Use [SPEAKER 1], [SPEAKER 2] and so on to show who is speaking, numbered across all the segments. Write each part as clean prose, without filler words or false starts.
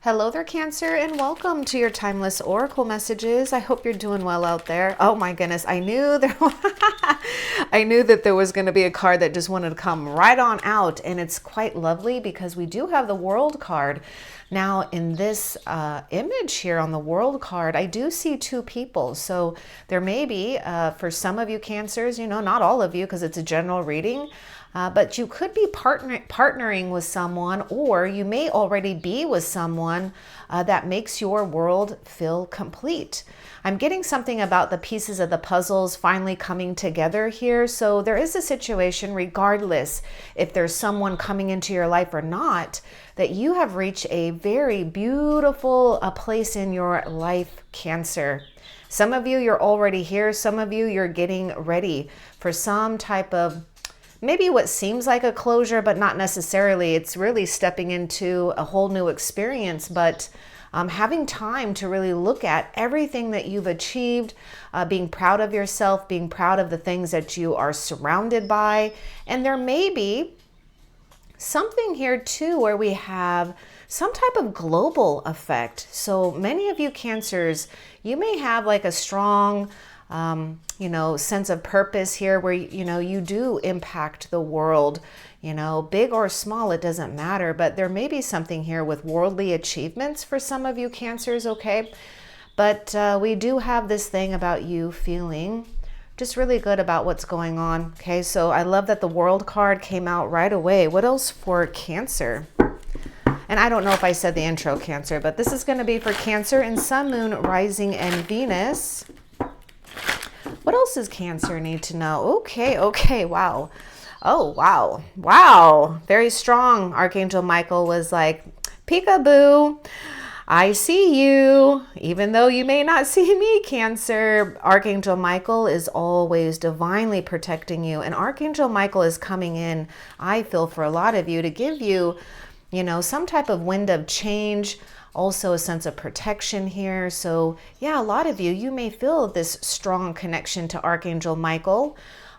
[SPEAKER 1] Hello there, Cancer, and welcome to your timeless oracle messages. I hope you're doing well out there. Oh my goodness, I knew I knew that there was going to be a card that just wanted to come right on out, and it's quite lovely because we do have the World card. Now, in this image here on the World card, I do see two people. So there may be, for some of you Cancers, not all of you because it's a general reading, but you could be partnering with someone, or you may already be with someone that makes your world feel complete. I'm getting something about the pieces of the puzzles finally coming together here. So there is a situation, regardless if there's someone coming into your life or not, that you have reached a very beautiful place in your life, Cancer. Some of you, you're already here. Some of you, you're getting ready for some type of maybe what seems like a closure, but not necessarily. It's really stepping into a whole new experience, but having time to really look at everything that you've achieved, being proud of yourself, being proud of the things that you are surrounded by. And there may be something here too where we have some type of global effect. So many of you Cancers, you may have like a strong sense of purpose here where, you do impact the world, big or small, it doesn't matter. But there may be something here with worldly achievements for some of you Cancers, okay? But we do have this thing about you feeling just really good about what's going on, okay? So I love that the World card came out right away. What else for Cancer? And I don't know if I said the intro, Cancer, but this is going to be for Cancer and Sun, Moon, Rising, and Venus. What else does Cancer need to know? Okay, wow. Oh, wow. Very strong. Archangel Michael was like, peekaboo, I see you. Even though you may not see me, Cancer, Archangel Michael is always divinely protecting you. And Archangel Michael is coming in, I feel, for a lot of you to give you, some type of wind of change, also a sense of protection here. So yeah, a lot of you, you may feel this strong connection to Archangel Michael.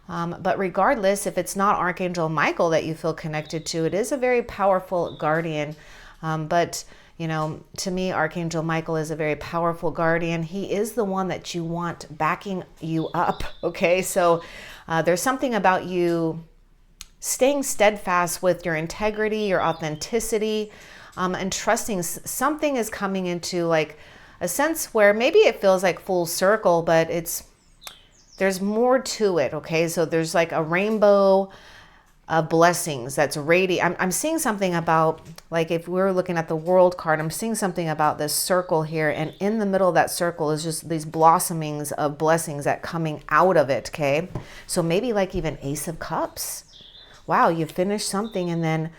[SPEAKER 1] But regardless, if it's not Archangel Michael that you feel connected to, it is a very powerful guardian. But to me, Archangel Michael is a very powerful guardian. He is the one that you want backing you up. Okay, so there's something about you staying steadfast with your integrity, your authenticity, and trusting something is coming into like a sense where maybe it feels like full circle, but there's more to it. Okay, so there's like a rainbow of blessings that's radiant. I'm seeing something about, like, if we're looking at the World card, I'm seeing something about this circle here, and in the middle of that circle is just these blossomings of blessings that coming out of it. Okay, so maybe like even Ace of Cups. Wow, you finished something, and then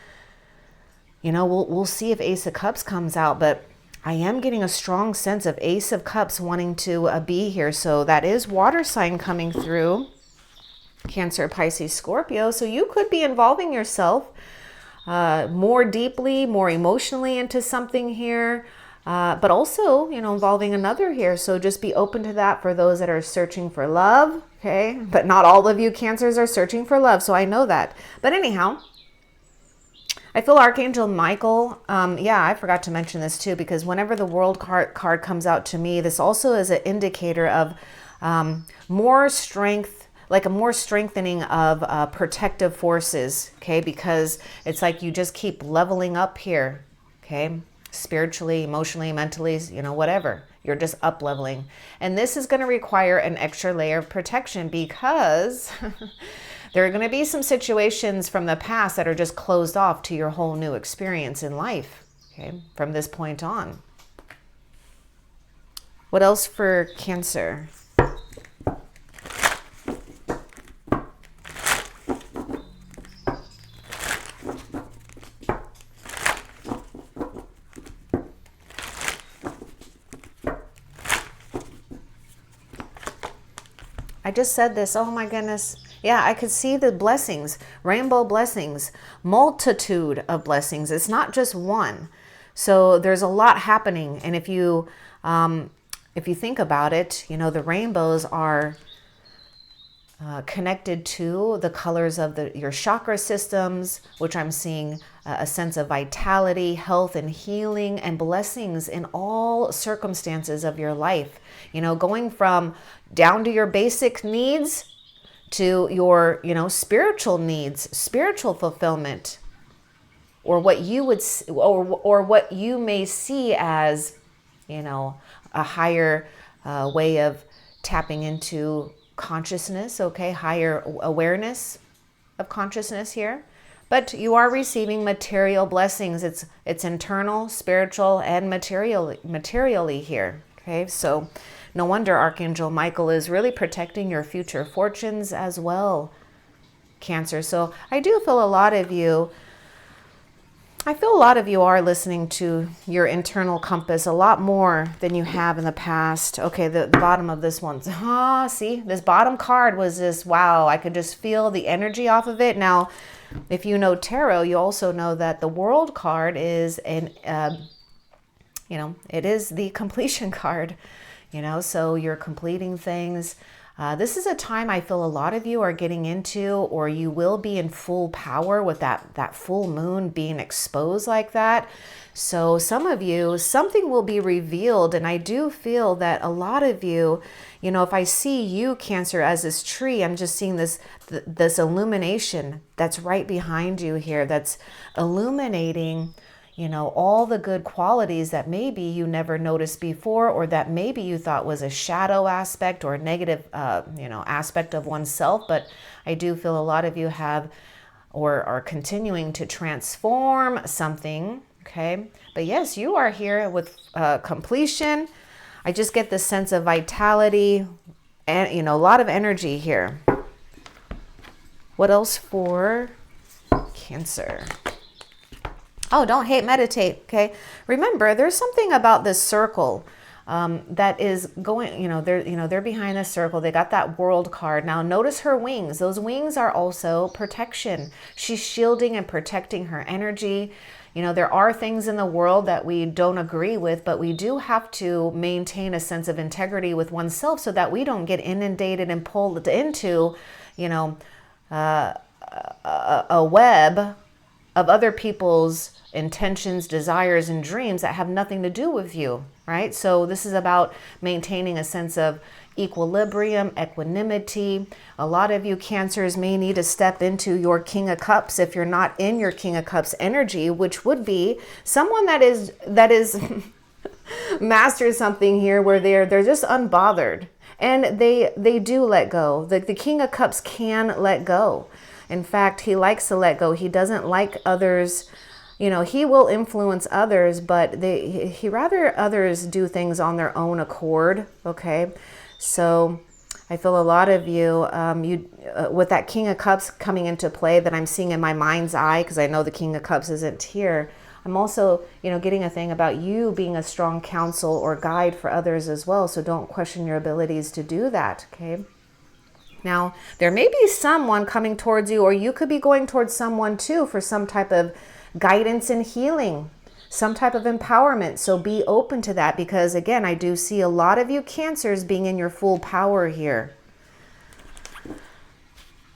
[SPEAKER 1] we'll see if Ace of Cups comes out, but I am getting a strong sense of Ace of Cups wanting to be here. So that is water sign coming through, Cancer, Pisces, Scorpio. So you could be involving yourself more deeply, more emotionally into something here, but also, involving another here. So just be open to that for those that are searching for love, okay? But not all of you Cancers are searching for love, so I know that. But anyhow, I feel Archangel Michael, I forgot to mention this too, because whenever the World card comes out to me, this also is an indicator of more strength, like a more strengthening of protective forces, okay? Because it's like you just keep leveling up here, okay? Spiritually, emotionally, mentally, whatever. You're just up leveling. And this is going to require an extra layer of protection because there are going to be some situations from the past that are just closed off to your whole new experience in life, okay, from this point on. What else for Cancer? I just said this, oh my goodness. Yeah, I could see the blessings, rainbow blessings, multitude of blessings. It's not just one. So there's a lot happening. And if you think about it, the rainbows are connected to the colors of your chakra systems, which I'm seeing a sense of vitality, health, and healing, and blessings in all circumstances of your life. You know, going from down to your basic needs to your, spiritual needs, spiritual fulfillment, or what you would, or what you may see as, a higher way of tapping into consciousness, okay, higher awareness of consciousness here. But you are receiving material blessings. It's internal, spiritual, and materially here. Okay, so no wonder Archangel Michael is really protecting your future fortunes as well, Cancer. So I do feel a lot of you are listening to your internal compass a lot more than you have in the past. Okay, the bottom of this one. See, this bottom card was this, wow, I could just feel the energy off of it. Now, if you know tarot, you also know that the World card is it is the completion card, so you're completing things. This is a time I feel a lot of you are getting into, or you will be in full power with that full moon being exposed like that. So some of you, something will be revealed. And I do feel that a lot of you, if I see you, Cancer, as this tree, I'm just seeing this illumination that's right behind you here, that's illuminating all the good qualities that maybe you never noticed before, or that maybe you thought was a shadow aspect or a negative, aspect of oneself. But I do feel a lot of you have or are continuing to transform something. Okay. But yes, you are here with completion. I just get this sense of vitality and, a lot of energy here. What else for Cancer? Oh, don't hate, meditate. Okay. Remember, there's something about this circle that is going, they're behind this circle. They got that World card. Now notice her wings. Those wings are also protection. She's shielding and protecting her energy. There are things in the world that we don't agree with, but we do have to maintain a sense of integrity with oneself so that we don't get inundated and pulled into, a web of other people's intentions, desires, and dreams that have nothing to do with you, right? So this is about maintaining a sense of equilibrium, equanimity. A lot of you Cancers may need to step into your King of Cups if you're not in your King of Cups energy, which would be someone that is masters something here where they're just unbothered, and they do let go. The King of Cups can let go. In fact, he likes to let go. He doesn't like others. He will influence others, but he rather others do things on their own accord. Okay. So I feel a lot of you, with that King of Cups coming into play that I'm seeing in my mind's eye, because I know the King of Cups isn't here. I'm also, getting a thing about you being a strong counsel or guide for others as well. So don't question your abilities to do that. Okay. Now, there may be someone coming towards you, or you could be going towards someone too for some type of guidance and healing, some type of empowerment. So be open to that, because again, I do see a lot of you Cancers being in your full power here.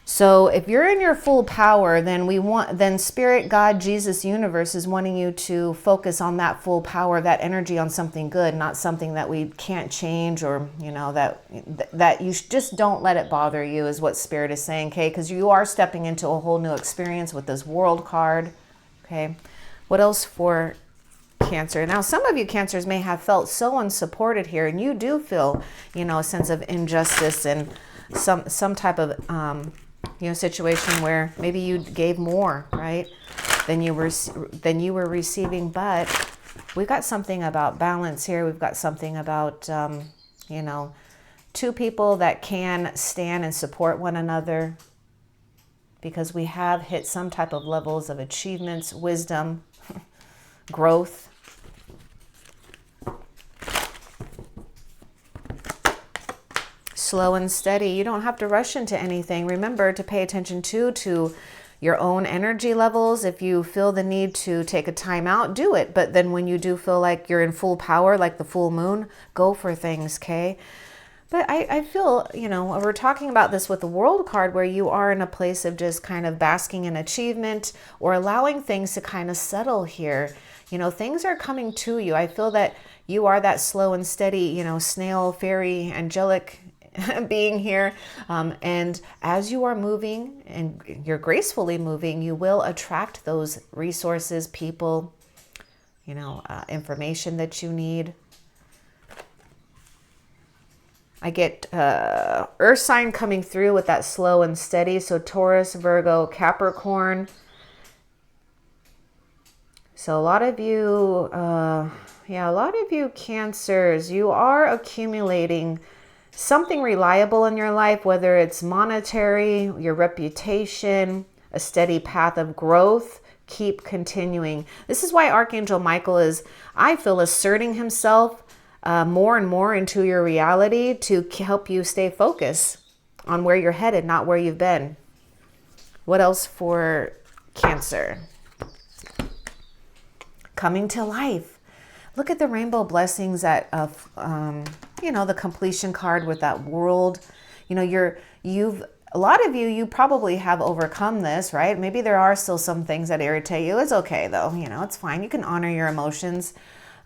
[SPEAKER 1] So if you're in your full power, then Spirit, God, Jesus, Universe is wanting you to focus on that full power, that energy on something good, not something that we can't change, or, that you just don't let it bother you, is what Spirit is saying. Okay. Because you are stepping into a whole new experience with this World card. Okay. What else for Cancer? Now, some of you Cancers may have felt so unsupported here, and you do feel, a sense of injustice and some type of, situation where maybe you gave more, right, than you were receiving. But we've got something about balance here. We've got something about, two people that can stand and support one another, because we have hit some type of levels of achievements, wisdom, growth. Slow and steady. You don't have to rush into anything. Remember to pay attention to your own energy levels. If you feel the need to take a time out, do it. But then when you do feel like you're in full power, like the full moon, go for things, okay? But I feel, we're talking about this with the World card where you are in a place of just kind of basking in achievement or allowing things to kind of settle here. Things are coming to you. I feel that you are that slow and steady, snail, fairy, angelic being here. And as you are moving and you're gracefully moving, you will attract those resources, people, information that you need. I get earth sign coming through with that slow and steady. So Taurus, Virgo, Capricorn. So a lot of you, Cancers, you are accumulating something reliable in your life, whether it's monetary, your reputation, a steady path of growth. Keep continuing. This is why Archangel Michael is, I feel, asserting himself more and more into your reality to help you stay focused on where you're headed, not where you've been. What else for Cancer? Coming to life. Look at the rainbow blessings that the completion card with that world. A lot of you probably have overcome this, right? Maybe there are still some things that irritate you. It's okay though, it's fine. You can honor your emotions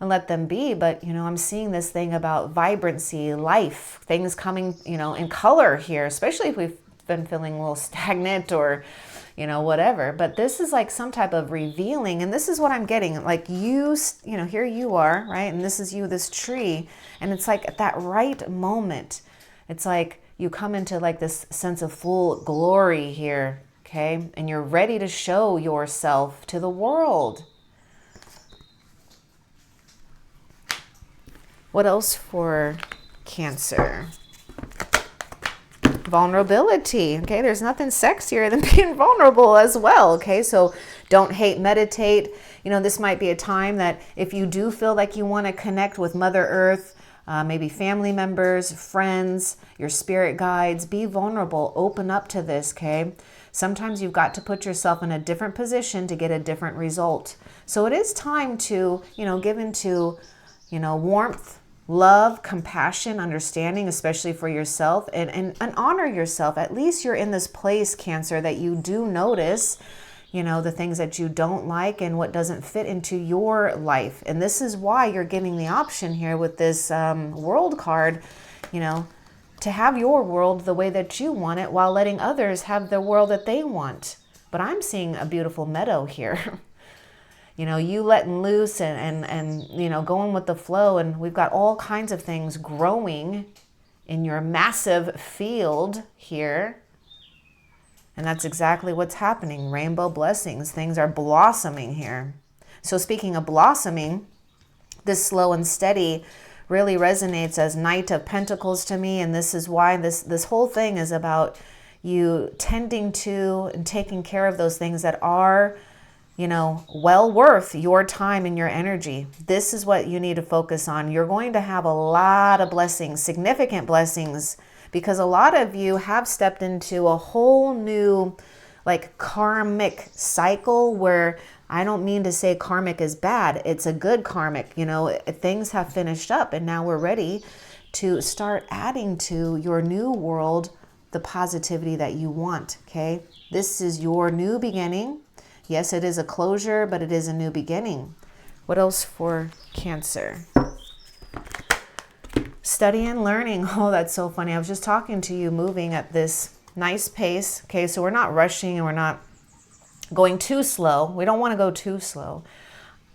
[SPEAKER 1] and let them be. But, I'm seeing this thing about vibrancy, life, things coming, in color here, especially if we've been feeling a little stagnant or, whatever. But this is like some type of revealing. And this is what I'm getting. Like here you are, right? And this is you, this tree. And it's like at that right moment, it's like you come into like this sense of full glory here. Okay. And you're ready to show yourself to the world. What else for Cancer? Vulnerability. Okay, there's nothing sexier than being vulnerable as well. Okay, so don't hate, meditate. This might be a time that if you do feel like you want to connect with Mother Earth, maybe family members, friends, your spirit guides, be vulnerable, open up to this, okay? Sometimes you've got to put yourself in a different position to get a different result. So it is time to, give into, warmth, love, compassion, understanding, especially for yourself, and honor yourself. At least you're in this place, Cancer, that you do notice, the things that you don't like and what doesn't fit into your life. And this is why you're getting the option here with this world card, to have your world the way that you want it while letting others have the world that they want. But I'm seeing a beautiful meadow here. You letting loose and going with the flow. And we've got all kinds of things growing in your massive field here. And that's exactly what's happening. Rainbow blessings. Things are blossoming here. So speaking of blossoming, this slow and steady really resonates as Knight of Pentacles to me. And this is why this whole thing is about you tending to and taking care of those things that are well worth your time and your energy. This is what you need to focus on. You're going to have a lot of blessings, significant blessings, because a lot of you have stepped into a whole new like karmic cycle where I don't mean to say karmic is bad. It's a good karmic, things have finished up and now we're ready to start adding to your new world the positivity that you want, okay? This is your new beginning. Yes, it is a closure, but it is a new beginning. What else for Cancer? Study and learning. Oh, that's so funny. I was just talking to you moving at this nice pace. Okay, so we're not rushing and we're not going too slow. We don't want to go too slow.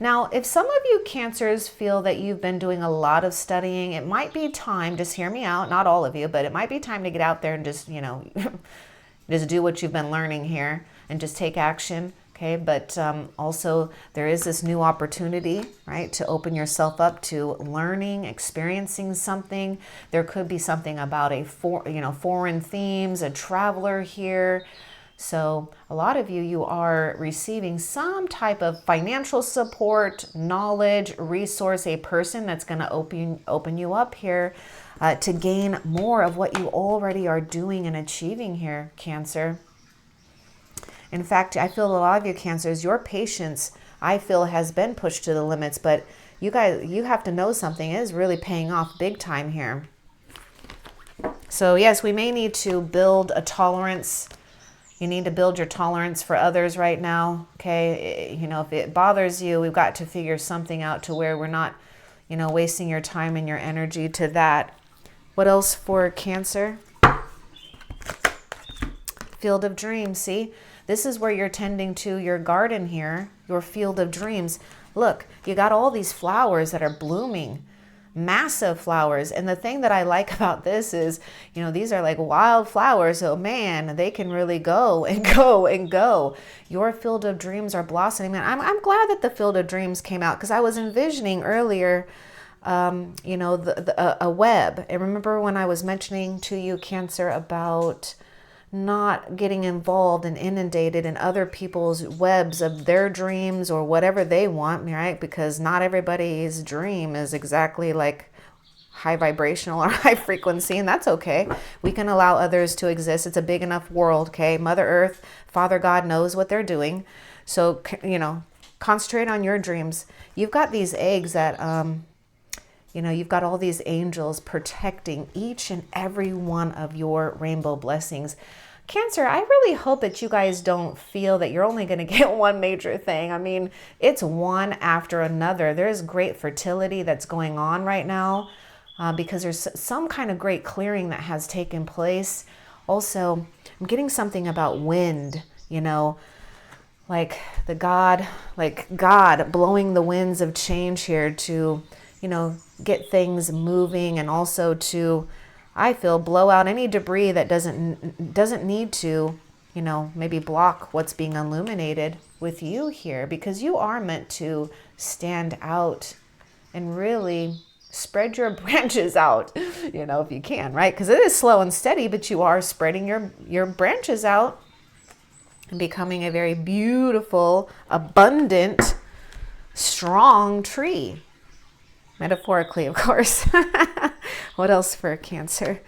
[SPEAKER 1] Now, if some of you Cancers feel that you've been doing a lot of studying, it might be time, just hear me out, not all of you, but it might be time to get out there and just, just do what you've been learning here and just take action. Okay, but also there is this new opportunity, right, to open yourself up to learning, experiencing something. There could be something about foreign themes, a traveler here. So a lot of you are receiving some type of financial support, knowledge, resource, a person that's going to open you up here to gain more of what you already are doing and achieving here, Cancer. In fact, I feel a lot of you Cancers, your patience, I feel, has been pushed to the limits, but you guys, you have to know something is really paying off big time here. So yes, we may need to build a tolerance. You need to build your tolerance for others right now. Okay. You know, if it bothers you, we've got to figure something out to where we're not, you know, wasting your time and your energy to that. What else for Cancer? Field of dreams. See, this is where you're tending to your garden here, your field of dreams. Look, you got all these flowers that are blooming, massive flowers. And the thing that I like about this is, you know, these are like wild flowers. So man, they can really go and go and go. Your field of dreams are blossoming. And I'm glad that the field of dreams came out, because I was envisioning earlier, you know, a web. And remember when I was mentioning to you, Cancer, about not getting involved and inundated in other people's webs of their dreams or whatever they want, right? Because not everybody's dream is exactly like high vibrational or high frequency, and that's okay. We can allow others to exist. It's a big enough world, okay? Mother Earth, Father God knows what they're doing. So, you know, concentrate on your dreams. You've got these eggs that, you know, you've got all these angels protecting each and every one of your rainbow blessings. Cancer, I really hope that you guys don't feel that you're only going to get one major thing. I mean, it's one after another. There's great fertility that's going on right now because there's some kind of great clearing that has taken place. Also, I'm getting something about wind, you know, like God blowing the winds of change here to, you know, get things moving, and also to, I feel, blow out any debris that doesn't need to, you know, maybe block what's being illuminated with you here, because you are meant to stand out and really spread your branches out, you know, if you can, right? Because it is slow and steady, but you are spreading your branches out and becoming a very beautiful, abundant, strong tree. Metaphorically, of course. What else for Cancer?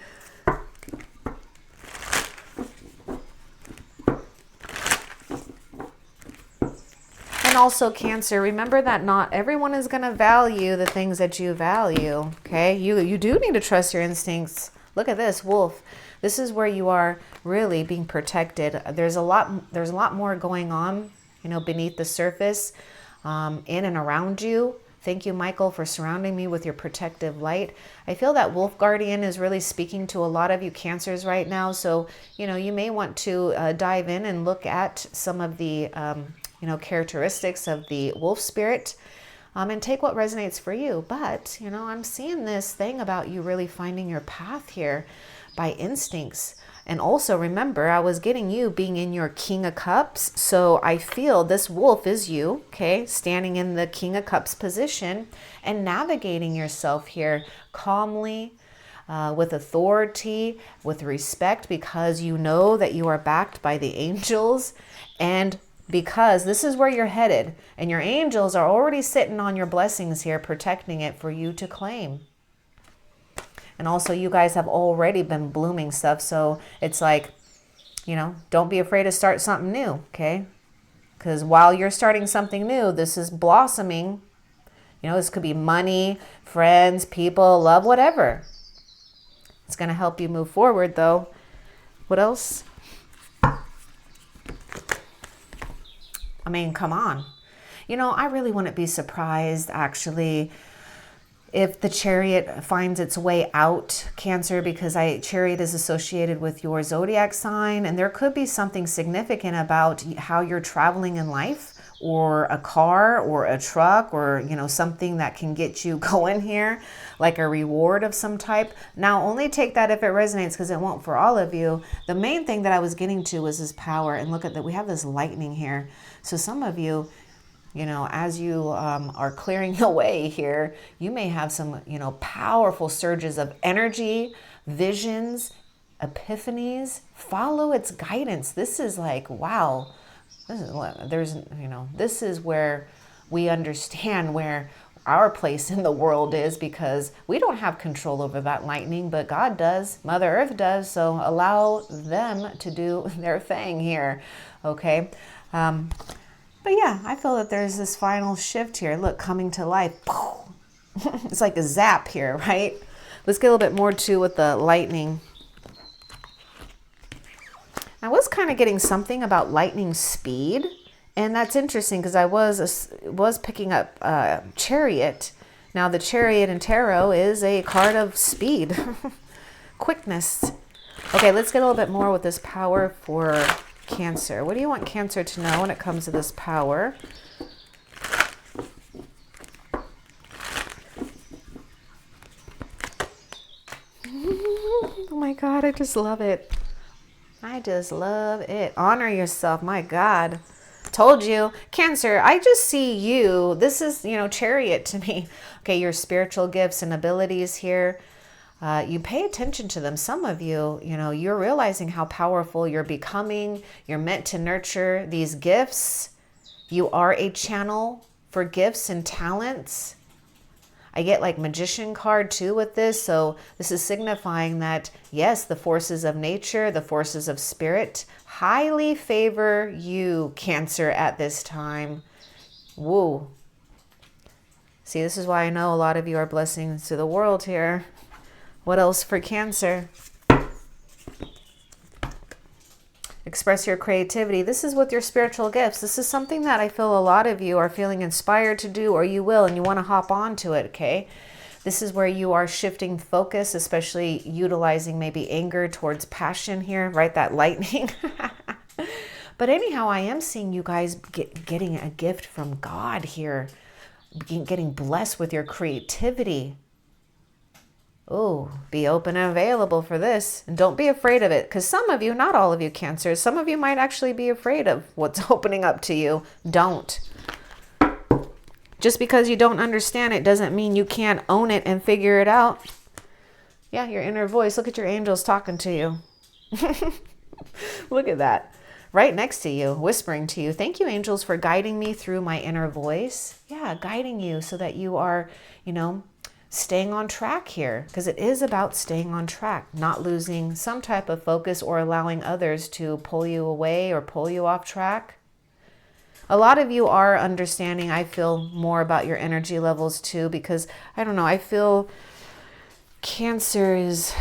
[SPEAKER 1] And also, Cancer, remember that not everyone is going to value the things that you value, okay? You do need to trust your instincts. Look at this, Wolf. This is where you are really being protected. There's a lot more going on, you know, beneath the surface, in and around you. Thank you, Michael, for surrounding me with your protective light. I feel that Wolf Guardian is really speaking to a lot of you Cancers right now. So, you know, you may want to dive in and look at some of the, you know, characteristics of the wolf spirit, and take what resonates for you. But, you know, I'm seeing this thing about you really finding your path here by instincts. And also remember, I was getting you being in your King of Cups. So I feel this wolf is you, okay, standing in the King of Cups position and navigating yourself here calmly, with authority, with respect, because you know that you are backed by the angels, and because this is where you're headed, and your angels are already sitting on your blessings here, protecting it for you to claim. And also, you guys have already been blooming stuff. So it's like, you know, don't be afraid to start something new, okay? Because while you're starting something new, this is blossoming. You know, this could be money, friends, people, love, whatever. It's going to help you move forward, though. What else? I mean, come on. You know, I really wouldn't be surprised, actually, if the Chariot finds its way out, Cancer, because Chariot is associated with your zodiac sign, and there could be something significant about how you're traveling in life, or a car or a truck, or, you know, something that can get you going here, like a reward of some type. Now, only take that if it resonates, because it won't for all of you. The main thing that I was getting to was this power, and look at that, we have this lightning here. So some of you, you know, as you are clearing the way here, you may have some, you know, powerful surges of energy, visions, epiphanies. Follow its guidance. This is like, wow. This is where we understand where our place in the world is, because we don't have control over that lightning, but God does, Mother Earth does. So allow them to do their thing here. Okay. But yeah, I feel that there's this final shift here. Look, coming to life. It's like a zap here, right? Let's get a little bit more too with the lightning. I was kind of getting something about lightning speed. And that's interesting because I was picking up Chariot. Now the Chariot in Tarot is a card of speed, quickness. Okay, let's get a little bit more with this power for Cancer. What do you want Cancer to know when it comes to this power? Oh my God, I just love it. I just love it. Honor yourself, my God. Told you. Cancer, I just see you. This is, Chariot to me. Okay, your spiritual gifts and abilities here. You pay attention to them. Some of you, you're realizing how powerful you're becoming. You're meant to nurture these gifts. You are a channel for gifts and talents. I get like Magician card too with this. So this is signifying that, yes, the forces of nature, the forces of spirit highly favor you, Cancer, at this time. Woo. See, this is why I know a lot of you are blessings to the world here. What else for Cancer? Express your creativity. This is with your spiritual gifts. This is something that I feel a lot of you are feeling inspired to do, or you will, and you want to hop onto it, okay? This is where you are shifting focus, especially utilizing maybe anger towards passion here, right? That lightning. But anyhow, I am seeing you guys getting a gift from God here, getting blessed with your creativity. Oh, be open and available for this. And don't be afraid of it. Because some of you, not all of you Cancers, some of you might actually be afraid of what's opening up to you. Don't. Just because you don't understand it doesn't mean you can't own it and figure it out. Yeah, your inner voice. Look at your angels talking to you. Look at that. Right next to you, whispering to you. Thank you, angels, for guiding me through my inner voice. Yeah, guiding you so that you are, staying on track here, because it is about staying on track, not losing some type of focus or allowing others to pull you away or pull you off track. A lot of you are understanding, I feel, more about your energy levels too, because I don't know, I feel Cancer is,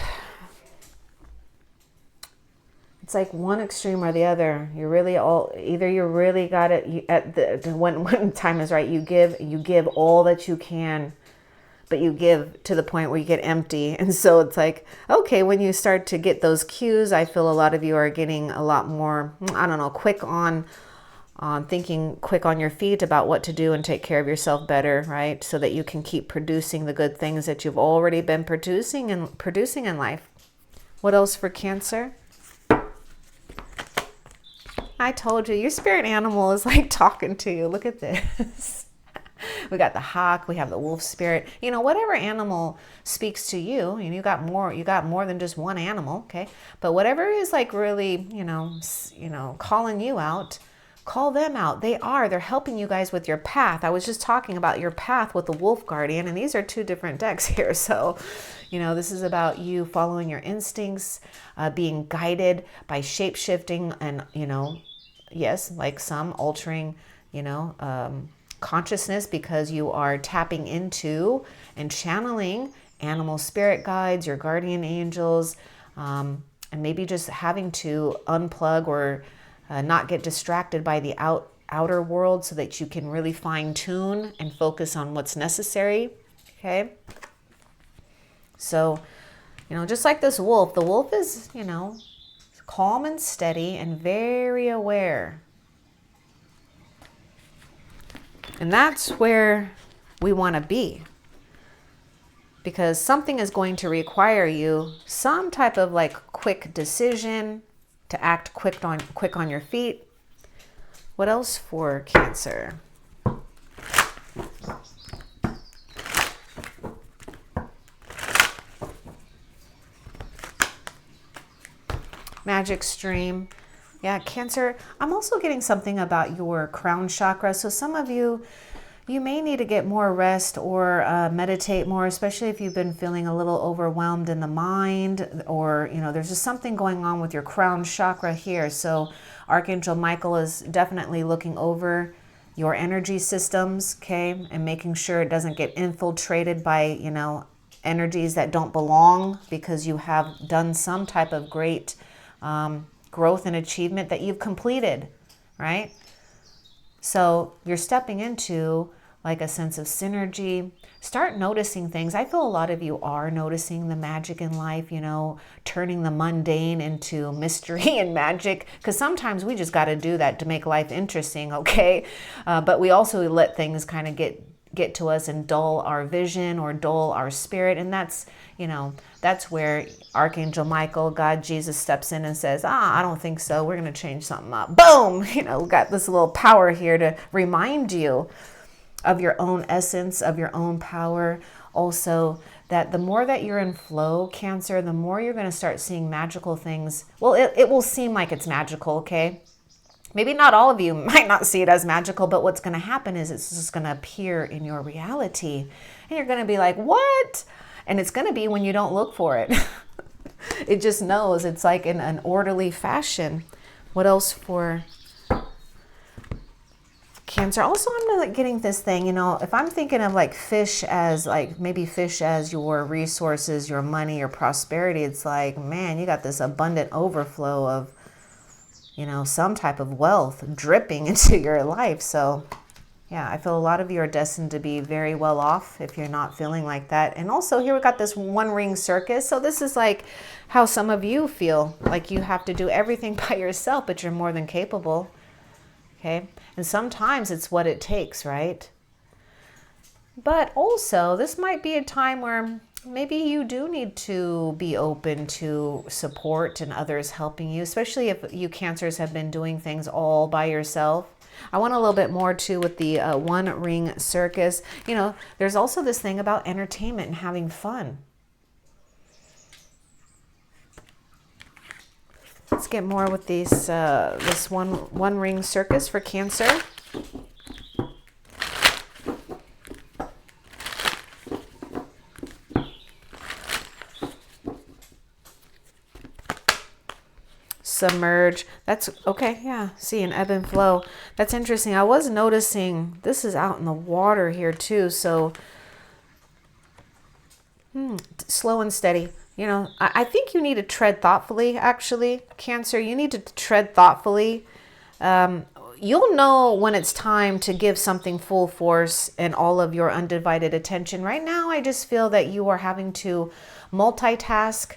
[SPEAKER 1] it's like one extreme or the other. You're really either you really got it at when time is right, you give all that you can, but you give to the point where you get empty. And so it's like, okay, when you start to get those cues, I feel a lot of you are getting a lot more, I don't know, quick on thinking quick on your feet about what to do and take care of yourself better, right? So that you can keep producing the good things that you've already been producing in life. What else for Cancer? I told you, your spirit animal is like talking to you. Look at this. We got the hawk, we have the wolf spirit, whatever animal speaks to you, and you got more than just one animal, okay? But whatever is like really, calling you out, call them out. They're helping you guys with your path. I was just talking about your path with the wolf guardian, and these are two different decks here. So, this is about you following your instincts, being guided by shape shifting and, yes, like some altering, consciousness, because you are tapping into and channeling animal spirit guides, your guardian angels, and maybe just having to unplug or not get distracted by the outer world so that you can really fine tune and focus on what's necessary. Okay. So, just like this wolf, the wolf is, calm and steady and very aware. And that's where we want to be, because something is going to require you some type of like quick decision to act quick on your feet. What else for Cancer? Magic stream. Yeah, Cancer, I'm also getting something about your crown chakra. So some of you may need to get more rest or meditate more, especially if you've been feeling a little overwhelmed in the mind, or, there's just something going on with your crown chakra here. So Archangel Michael is definitely looking over your energy systems, okay, and making sure it doesn't get infiltrated by, energies that don't belong, because you have done some type of great growth and achievement that you've completed, right? So you're stepping into like a sense of synergy. Start noticing things. I feel a lot of you are noticing the magic in life, you know, turning the mundane into mystery and magic, because sometimes we just got to do that to make life interesting, okay? But we also let things kind of get to us and dull our vision or dull our spirit. And that's, you know, that's where Archangel Michael, God, Jesus steps in and says, I don't think so. We're going to change something up. Boom! You know, we got this little power here to remind you of your own essence, of your own power. Also, that the more that you're in flow, Cancer, the more you're going to start seeing magical things. Well, it will seem like it's magical, okay? Maybe not all of you might not see it as magical, but what's going to happen is it's just going to appear in your reality. And you're going to be like, what? And it's going to be when you don't look for it. It just knows. It's like in an orderly fashion. What else for Cancer? Also, I'm like getting this thing, you know, if I'm thinking of like fish as like maybe fish as your resources, your money, your prosperity, it's like, man, you got this abundant overflow of, you know, some type of wealth dripping into your life. So yeah, I feel a lot of you are destined to be very well off if you're not feeling like that. And also here we got this one ring circus. So this is like how some of you feel like you have to do everything by yourself, but you're more than capable. Okay. And sometimes it's what it takes, right? But also this might be a time where maybe you do need to be open to support and others helping you, especially if you Cancers have been doing things all by yourself. I want a little bit more too with the one ring circus. You know, there's also this thing about entertainment and having fun. Let's get more with these this one ring circus for Cancer. Submerge. That's okay. Yeah. See, an ebb and flow. That's interesting. I was noticing this is out in the water here too. So slow and steady. You know, I think you need to tread thoughtfully, actually, Cancer. You need to tread thoughtfully. You'll know when it's time to give something full force and all of your undivided attention. Right now, I just feel that you are having to multitask,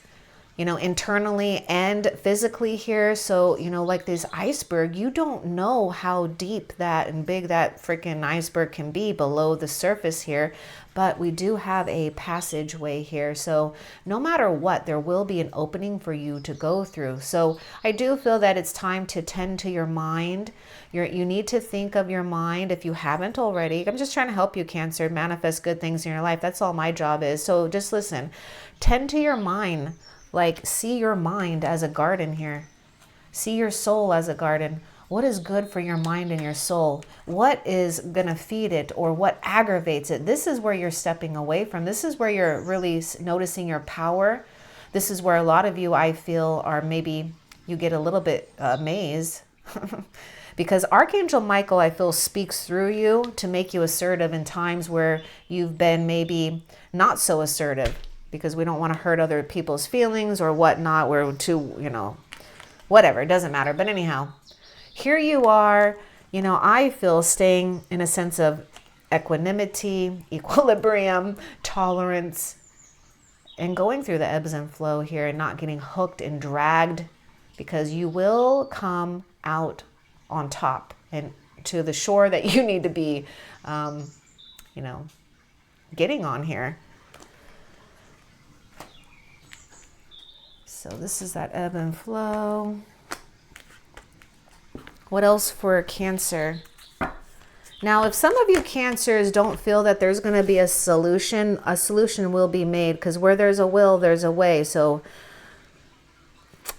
[SPEAKER 1] you know, internally and physically here. So, you know, like this iceberg, you don't know how deep that and big that freaking iceberg can be below the surface here. But we do have a passageway here. So no matter what, there will be an opening for you to go through. So I do feel that it's time to tend to your mind. You need to think of your mind if you haven't already. I'm just trying to help you, Cancer, manifest good things in your life. That's all my job is. So just listen, tend to your mind. Like, see your mind as a garden here. See your soul as a garden. What is good for your mind and your soul? What is going to feed it or what aggravates it? This is where you're stepping away from. This is where you're really noticing your power. This is where a lot of you, I feel, are maybe you get a little bit amazed. Because Archangel Michael, I feel, speaks through you to make you assertive in times where you've been maybe not so assertive. Because we don't want to hurt other people's feelings or whatnot. We're too, you know, whatever. It doesn't matter. But anyhow, here you are, you know, I feel staying in a sense of equanimity, equilibrium, tolerance, and going through the ebbs and flow here and not getting hooked and dragged, because you will come out on top and to the shore that you need to be, you know, getting on here. So this is that ebb and flow. What else for Cancer? Now, if some of you Cancers don't feel that there's going to be a solution will be made, because where there's a will, there's a way. So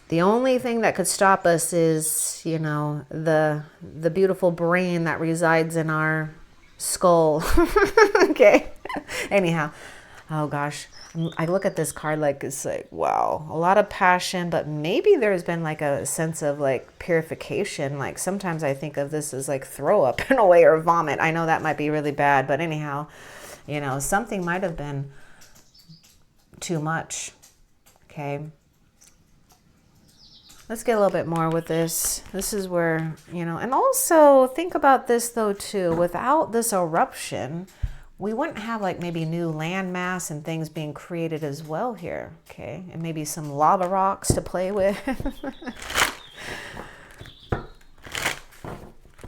[SPEAKER 1] the only thing that could stop us is, you know, the beautiful brain that resides in our skull. Okay. Anyhow, oh gosh. I look at this card like it's like, wow, a lot of passion, but maybe there's been like a sense of like purification. Like sometimes I think of this as like throw up in a way, or vomit. I know that might be really bad, but anyhow, you know, something might have been too much. Okay. Let's get a little bit more with this. This is where, and also think about this though too. Without this eruption, we wouldn't have like maybe new land mass and things being created as well here. Okay. And maybe some lava rocks to play with.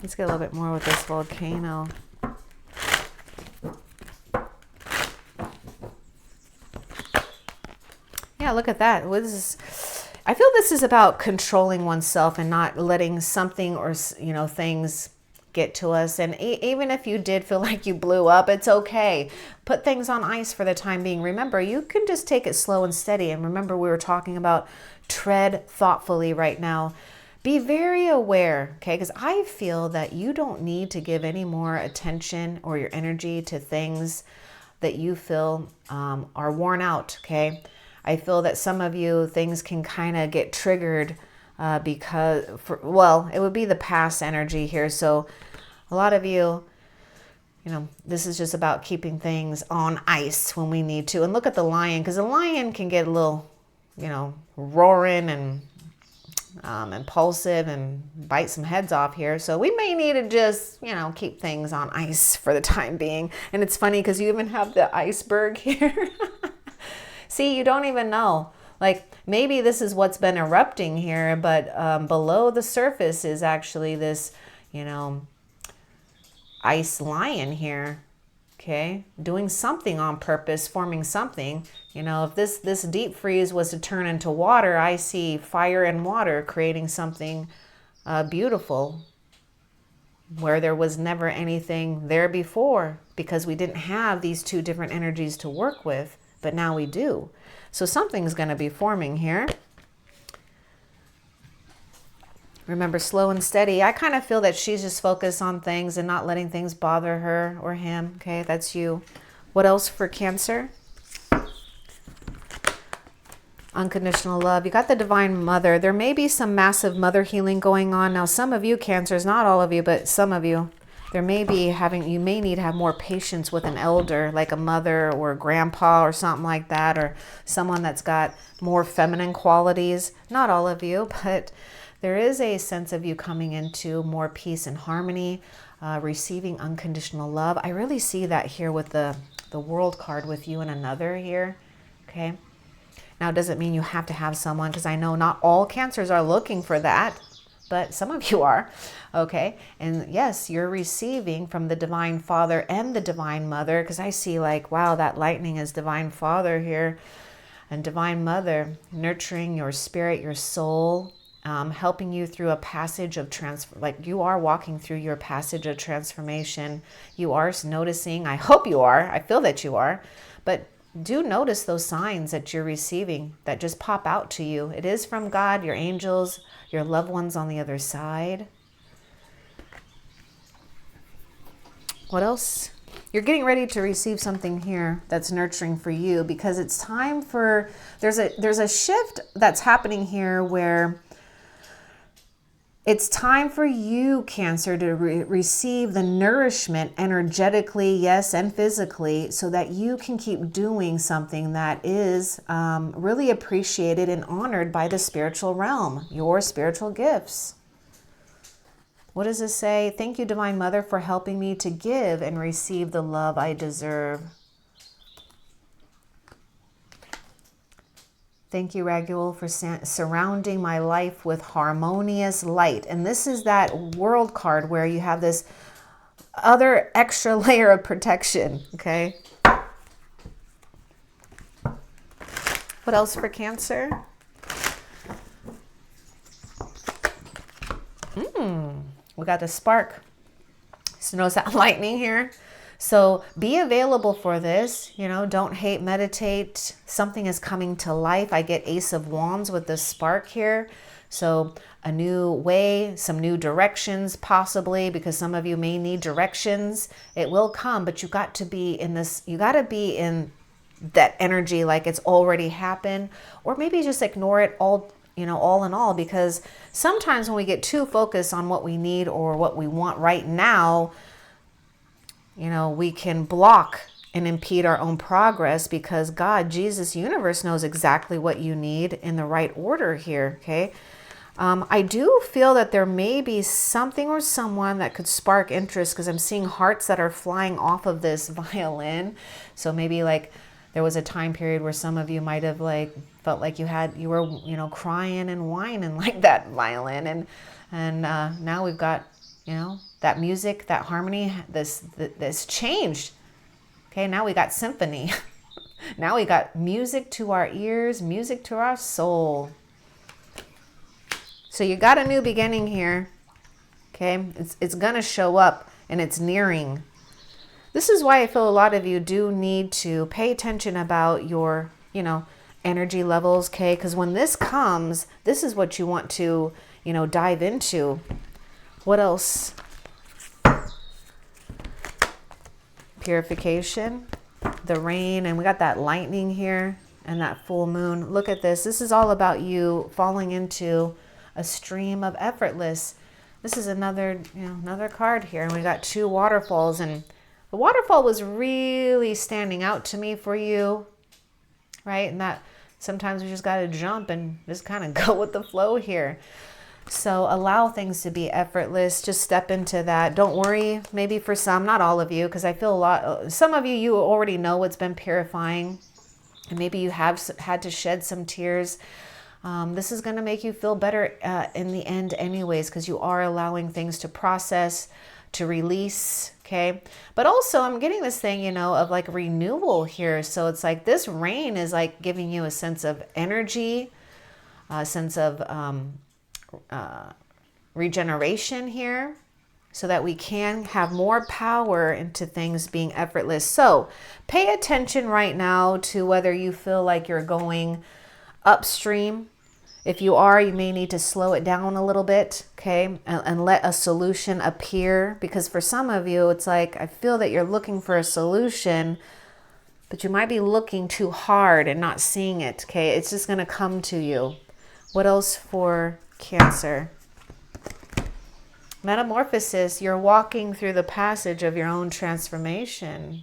[SPEAKER 1] Let's get a little bit more with this volcano. Yeah, look at that. I feel this is about controlling oneself and not letting something or, things get to us. And even if you did feel like you blew up, it's okay. Put things on ice for the time being. Remember, you can just take it slow and steady. And remember, we were talking about tread thoughtfully right now. Be very aware, okay? Because I feel that you don't need to give any more attention or your energy to things that you feel are worn out, okay? I feel that some of you, things can kind of get triggered because, it would be the past energy here. So a lot of you, this is just about keeping things on ice when we need to. And look at the lion, because the lion can get a little, roaring and impulsive and bite some heads off here. So we may need to just, keep things on ice for the time being. And it's funny because you even have the iceberg here. See, you don't even know. Like maybe this is what's been erupting here, but below the surface is actually this, ice lion here. Okay, doing something on purpose, forming something. If this deep freeze was to turn into water, I see fire and water creating something beautiful where there was never anything there before, because we didn't have these two different energies to work with. But now we do. So something's going to be forming here. Remember, slow and steady. I kind of feel that she's just focused on things and not letting things bother her or him. Okay, that's you. What else for Cancer? Unconditional love. You got the Divine Mother. There may be some massive mother healing going on. Now, some of you Cancers, not all of you, but some of you, you may need to have more patience with an elder, like a mother or a grandpa or something like that, or someone that's got more feminine qualities. Not all of you, but there is a sense of you coming into more peace and harmony, receiving unconditional love. I really see that here with the World card with you and another here, okay? Now, it doesn't mean you have to have someone, because I know not all Cancers are looking for that, but some of you are, okay? And yes, you're receiving from the Divine Father and the Divine Mother, because I see like, wow, that lightning is Divine Father here and Divine Mother, nurturing your spirit, your soul, helping you through a passage of like you are walking through your passage of transformation. You are noticing, I hope you are, I feel that you are, but do notice those signs that you're receiving that just pop out to you. It is from God, your angels, your loved ones on the other side. What else? You're getting ready to receive something here that's nurturing for you, because it's time for, there's a shift that's happening here where it's time for you, Cancer, to receive the nourishment energetically, yes, and physically, so that you can keep doing something that is really appreciated and honored by the spiritual realm, your spiritual gifts. What does this say? Thank you, Divine Mother, for helping me to give and receive the love I deserve. Thank you, Raguel, for surrounding my life with harmonious light. And this is that World card where you have this other extra layer of protection, okay? What else for Cancer? We got the spark. So notice that lightning here. So be available for this, don't hate, meditate. Something is coming to life. I get Ace of Wands with the spark here. So a new way, some new directions possibly, because some of you may need directions. It will come, but you got to be in this, you got to be in that energy like it's already happened, or maybe just ignore it all, all in all, because sometimes when we get too focused on what we need or what we want right now, we can block and impede our own progress, because God, Jesus, universe knows exactly what you need in the right order here, okay? I do feel that there may be something or someone that could spark interest, because I'm seeing hearts that are flying off of this violin. So maybe like there was a time period where some of you might have like felt like you were, you know, crying and whining like that violin. And now we've got, you know, that music, that harmony, this changed. Okay, now we got symphony. Now we got music to our ears, music to our soul. So you got a new beginning here. Okay, it's gonna show up, and it's nearing. This is why I feel a lot of you do need to pay attention about your, you know, energy levels, okay? Because when this comes, this is what you want to, you know, dive into. What else? Purification, the rain, and we got that lightning here and that full moon. Look at this. This is all about you falling into a stream of effortless. This is another, you know, another card here, and we got 2 waterfalls, and the waterfall was really standing out to me for you, right? And that sometimes we just got to jump and just kind of go with the flow here. So allow things to be effortless. Just step into that. Don't worry, maybe for some, not all of you, because I feel some of you, you already know what's been purifying, and maybe you have had to shed some tears. This is going to make you feel better in the end anyways, because you are allowing things to process, to release, okay? But also I'm getting this thing, you know, of like renewal here. So it's like this rain is like giving you a sense of energy, a sense of regeneration here, so that we can have more power into things being effortless. So pay attention right now to whether you feel like you're going upstream. If you are, you may need to slow it down a little bit, okay? And let a solution appear, because for some of you, it's like, I feel that you're looking for a solution, but you might be looking too hard and not seeing it, okay? It's just going to come to you. What else for Cancer? Metamorphosis. You're walking through the passage of your own transformation.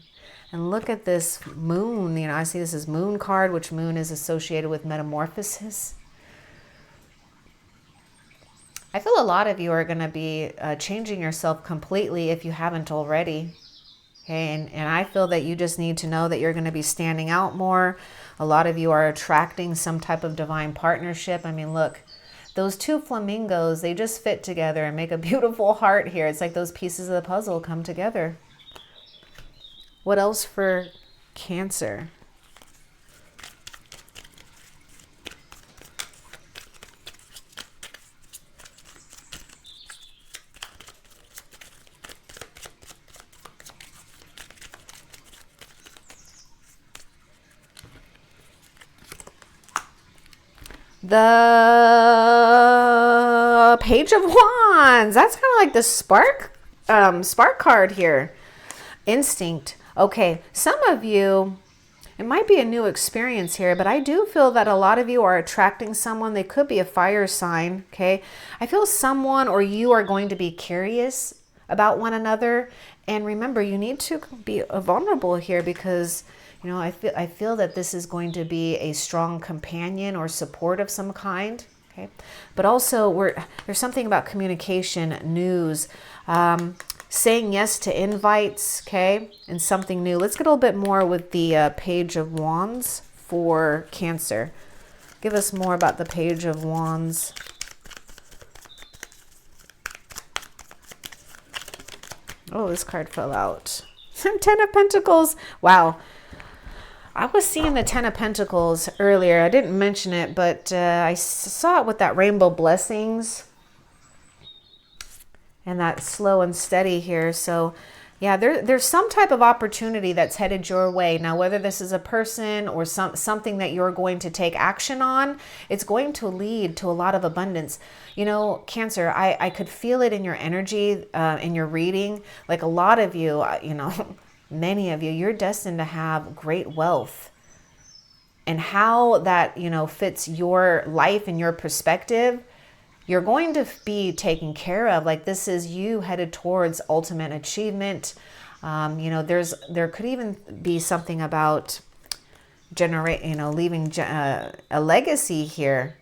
[SPEAKER 1] And look at this moon. You know, I see this as moon card, which moon is associated with metamorphosis. I feel a lot of you are going to be changing yourself completely if you haven't already. Okay, and I feel that you just need to know that you're going to be standing out more. A lot of you are attracting some type of divine partnership. I mean, look, those 2 flamingos, they just fit together and make a beautiful heart here. It's like those pieces of the puzzle come together. What else for Cancer? The Page of Wands. That's kind of like the spark card here. Instinct. Okay, some of you, it might be a new experience here, but I do feel that a lot of you are attracting someone. They could be a fire sign, okay? I feel someone or you are going to be curious about one another. And remember, you need to be vulnerable here, because you know, I feel that this is going to be a strong companion or support of some kind, okay? But also, there's something about communication, news, saying yes to invites, okay, and something new. Let's get a little bit more with the Page of Wands for Cancer. Give us more about the Page of Wands. Oh, this card fell out. 10 of Pentacles. Wow. I was seeing the 10 of Pentacles earlier. I didn't mention it, but I saw it with that rainbow blessings and that slow and steady here. So yeah, there's some type of opportunity that's headed your way. Now, whether this is a person or something that you're going to take action on, it's going to lead to a lot of abundance. You know, Cancer, I could feel it in your energy, in your reading. Like a lot of you, you know, many of you, you're destined to have great wealth. And how that, you know, fits your life and your perspective, you're going to be taken care of. Like this is you headed towards ultimate achievement. You know, there could even be something about leaving a legacy here.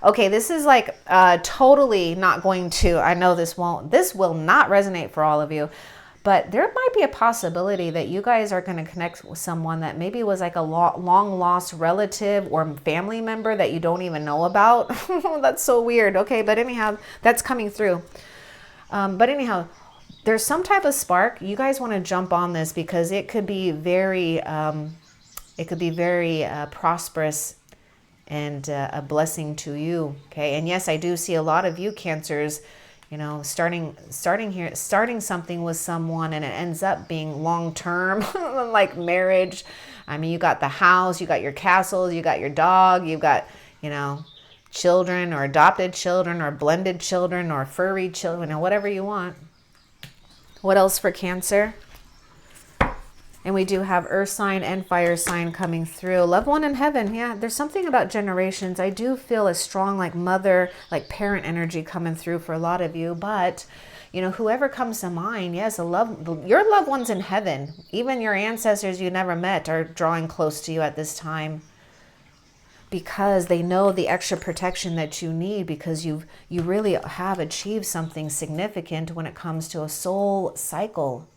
[SPEAKER 1] Okay, this is like totally not going to, I know this will not resonate for all of you, but there might be a possibility that you guys are going to connect with someone that maybe was like a long lost relative or family member that you don't even know about. That's so weird. Okay, but anyhow, that's coming through. But anyhow, there's some type of spark. You guys want to jump on this because it could be very prosperous and a blessing to you. Okay. And yes, I do see a lot of you Cancers, you know, starting something with someone and it ends up being long-term, like marriage. I mean, you got the house, you got your castles, you got your dog, you've got, you know, children or adopted children or blended children or furry children or whatever you want. What else for Cancer? And we do have earth sign and fire sign coming through. Loved one in heaven. Yeah, there's something about generations. I do feel a strong like mother, like parent energy coming through for a lot of you. But, you know, whoever comes to mind, yes, your loved ones in heaven. Even your ancestors you never met are drawing close to you at this time. Because they know the extra protection that you need because you really have achieved something significant when it comes to a soul cycle.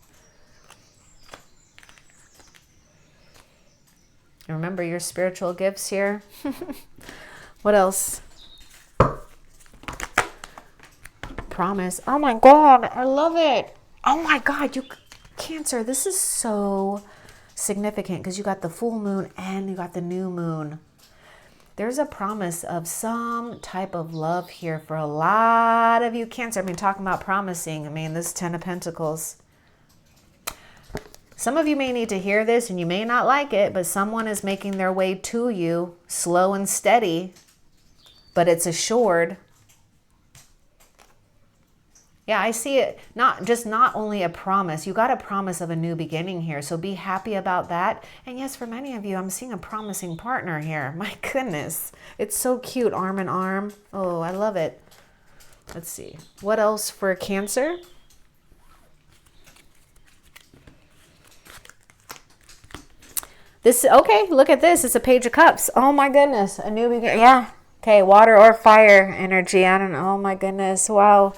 [SPEAKER 1] Remember your spiritual gifts here. What else? Promise. Oh my God, I love it. Oh my God, you Cancer, this is so significant because you got the full moon and you got the new moon. There's a promise of some type of love here for a lot of you Cancer. I mean, talking about promising, I mean, this 10 of Pentacles. Some of you may need to hear this and you may not like it, but someone is making their way to you slow and steady, but it's assured. Yeah, I see it. Not only a promise. You got a promise of a new beginning here. So be happy about that. And yes, for many of you, I'm seeing a promising partner here. My goodness. It's so cute, arm in arm. Oh, I love it. Let's see. What else for Cancer? Okay, look at this. It's a Page of Cups. Oh my goodness. A new beginning. Yeah. Okay, water or fire energy. I don't know. Oh my goodness. Wow.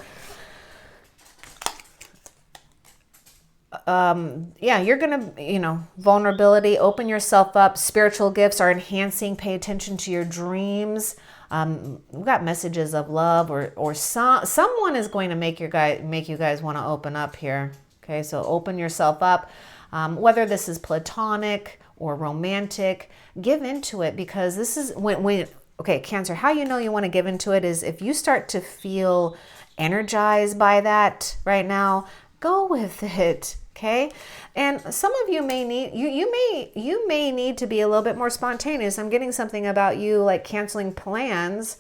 [SPEAKER 1] Yeah, you're going to, you know, vulnerability, open yourself up. Spiritual gifts are enhancing. Pay attention to your dreams. We've got messages of love or someone is going to make you guys want to open up here. Okay, so open yourself up. Whether this is platonic or romantic, give into it because this is when okay, Cancer, how you know you want to give into it is if you start to feel energized by that right now, go with it. Okay. And some of you may need, you may need to be a little bit more spontaneous. I'm getting something about you like canceling plans,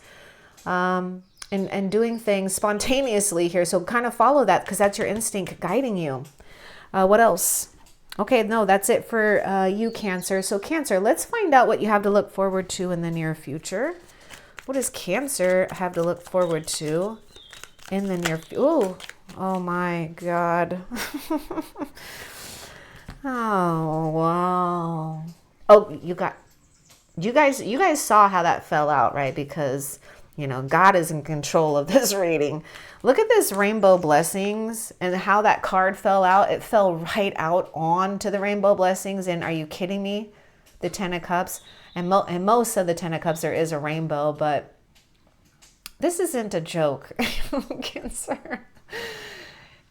[SPEAKER 1] and doing things spontaneously here. So kind of follow that because that's your instinct guiding you. What else? Okay, no, that's it for you, Cancer. So Cancer, let's find out what you have to look forward to in the near future. What does Cancer have to look forward to in the near future? Oh my God. Oh, wow. Oh, you guys saw how that fell out, right? Because, you know, God is in control of this reading. Look at this rainbow blessings and how that card fell out. It fell right out onto the rainbow blessings. And are you kidding me? The 10 of Cups. And most of the 10 of Cups, there is a rainbow, but this isn't a joke, Cancer.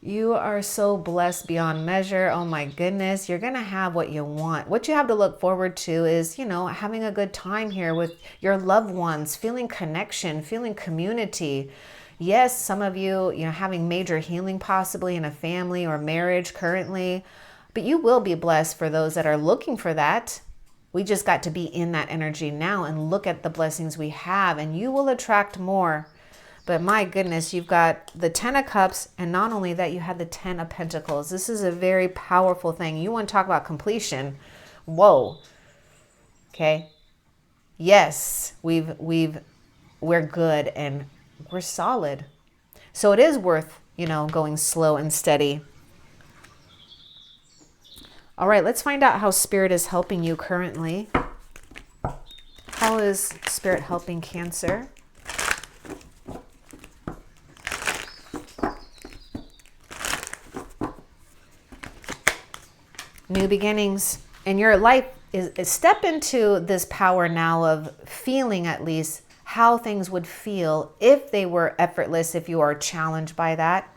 [SPEAKER 1] You are so blessed beyond measure. Oh my goodness. You're going to have what you want. What you have to look forward to is, you know, having a good time here with your loved ones, feeling connection, feeling community. Yes, some of you, you know, having major healing possibly in a family or marriage currently, but you will be blessed for those that are looking for that. We just got to be in that energy now and look at the blessings we have, and you will attract more. But my goodness, you've got the 10 of Cups, and not only that, you have the 10 of Pentacles. This is a very powerful thing. You want to talk about completion. Whoa. Okay. Yes, we're good and we're solid. So it is worth, you know, going slow and steady. All right, let's find out how Spirit is helping you currently. How is Spirit helping Cancer? New beginnings in your life is step into this power now of feeling at least how things would feel if they were effortless, if you are challenged by that.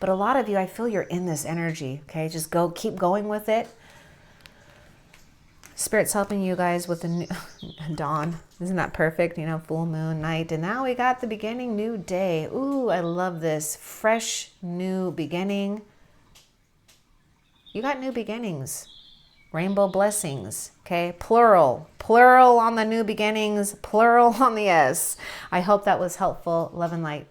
[SPEAKER 1] But a lot of you, I feel you're in this energy. Okay, just keep going with it. Spirit's helping you guys with the new dawn. Isn't that perfect? You know, full moon night. And now we got the beginning, new day. Ooh, I love this. Fresh new beginning. You got new beginnings. Rainbow blessings. Okay, plural. Plural on the new beginnings, plural on the S. I hope that was helpful. Love and light.